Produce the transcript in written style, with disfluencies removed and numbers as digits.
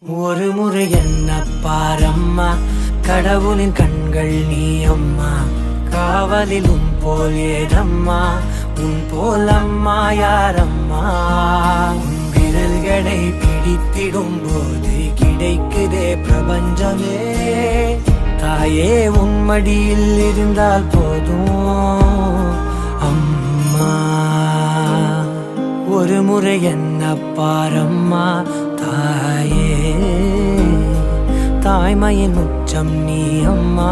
ஒரு முறை என்ன பாரம்மா, கடவுளின் கண்கள் நீ அம்மா. காவலில் உன் போல் ஏதம்மா, உன் போல் அம்மா யாரம்மா. உன் விரல்களை பிடித்திடும் போது கிடைக்குதே பிரபஞ்சமே. தாயே உன் மடியில் இருந்தால் போதும் அம்மா. ஒரு முறை என்ன பாரம்மா தாயே, தாய்மையின் உச்சம் நீ அம்மா.